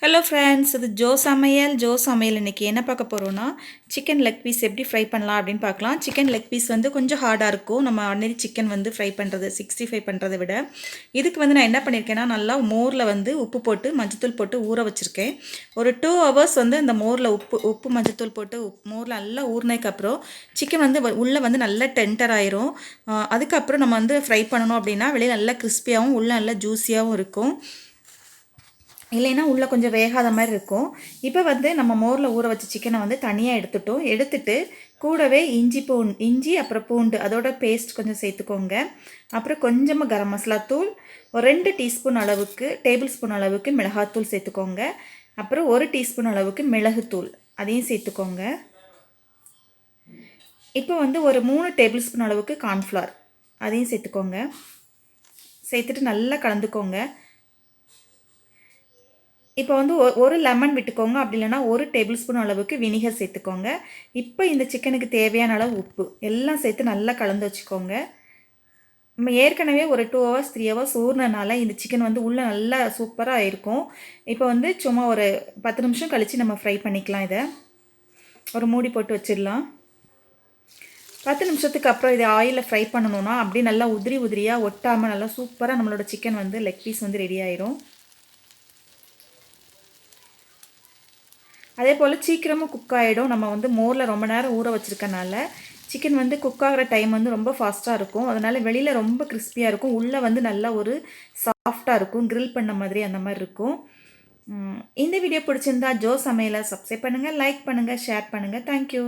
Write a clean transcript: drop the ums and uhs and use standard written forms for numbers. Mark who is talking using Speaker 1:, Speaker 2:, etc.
Speaker 1: Hello friends, இது Joe சமையல் இன்றைக்கி என்ன பார்க்க போகிறோன்னா சிக்கன் லெக் பீஸ் எப்படி ஃப்ரை பண்ணலாம் அப்படின்னு பார்க்கலாம். சிக்கன் லெக் பீஸ் வந்து கொஞ்சம் ஹார்டாக இருக்கும். நம்ம ஆர்டினரி சிக்கன் வந்து ஃப்ரை பண்ணுறது 65 பண்ணுறதை விட இதுக்கு வந்து நான் என்ன பண்ணியிருக்கேன்னா, நல்லா மோரில் வந்து உப்பு போட்டு மஞ்சத்தூள் போட்டு ஊற வச்சுருக்கேன். ஒரு 2 ஹவர்ஸ் வந்து அந்த மோரில் உப்பு மஞ்சத்தூள் போட்டு மோரில் நல்லா ஊறினதுக்கப்புறம் சிக்கன் வந்து உள்ளே வந்து நல்லா டெண்டர் ஆயிரும். அதுக்கப்புறம் நம்ம வந்து ஃப்ரை பண்ணணும் அப்படின்னா வெளியே நல்லா கிறிஸ்பியாகவும் உள்ளே நல்லா ஜூஸியாகவும் இருக்கும். இல்லைன்னா உள்ளே கொஞ்சம் வேகாத மாதிரி இருக்கும். இப்போ வந்து நம்ம மோரில் ஊற வச்ச சிக்கனை வந்து தனியாக எடுத்துட்டு கூடவே இஞ்சி அப்புறம் பூண்டு அதோட பேஸ்ட் கொஞ்சம் சேர்த்துக்கோங்க. அப்புறம் கொஞ்சமாக கரம் மசாலா தூள், ஒரு 2 டீஸ்பூன் அளவுக்கு டேபிள் ஸ்பூன் அளவுக்கு மிளகாத்தூள் சேர்த்துக்கோங்க. அப்புறம் 1 டீஸ்பூன் அளவுக்கு மிளகுத்தூள் அதையும் சேர்த்துக்கோங்க. இப்போ வந்து ஒரு 3 டேபிள் ஸ்பூன் அளவுக்கு கார்ன்ஃப்ளவர் அதையும் சேர்த்துக்கோங்க. சேர்த்துட்டு நல்லா கலந்துக்கோங்க. இப்போ வந்து ஒரு லெமன் விட்டுக்கோங்க. அப்படி இல்லைனா 1 டேபிள் ஸ்பூன் அளவுக்கு வினிகர் சேர்த்துக்கோங்க. இப்போ இந்த சிக்கனுக்கு தேவையான அளவு உப்பு எல்லாம் சேர்த்து நல்லா கலந்து வச்சுக்கோங்க. நம்ம ஏற்கனவே ஒரு 2 ஹவர்ஸ் 3 ஹவர்ஸ் ஊறினனால இந்த சிக்கன் வந்து உள்ளே நல்லா சூப்பராக இருக்கும். இப்போ வந்து சும்மா ஒரு 10 நிமிஷம் கழித்து நம்ம ஃப்ரை பண்ணிக்கலாம். இதை ஒரு மூடி போட்டு வச்சிடலாம். 10 நிமிஷத்துக்கு அப்புறம் இதை ஆயிலில் ஃப்ரை பண்ணணுன்னா அப்படியே நல்லா உதிரியாக ஒட்டாமல் நல்லா சூப்பராக நம்மளோட சிக்கன் வந்து லெக் பீஸ் வந்து ரெடி ஆயிரும். அதே போல் சீக்கிரமாக குக் ஆகிடும். நம்ம வந்து மோரில் ரொம்ப நேரம் ஊற வச்சுருக்கனால சிக்கன் வந்து குக் ஆகிற டைம் வந்து ரொம்ப ஃபாஸ்ட்டாக இருக்கும். அதனால் வெளியில் ரொம்ப கிறிஸ்பியாக இருக்கும், உள்ளே வந்து நல்லா ஒரு சாஃப்டாக இருக்கும், கிரில் பண்ண மாதிரி அந்த மாதிரி இருக்கும். இந்த வீடியோ பிடிச்சிருந்தா ஜோ சமையலை சப்ஸ்கிரைப் பண்ணுங்கள், லைக் பண்ணுங்கள், ஷேர் பண்ணுங்கள். தேங்க்யூ.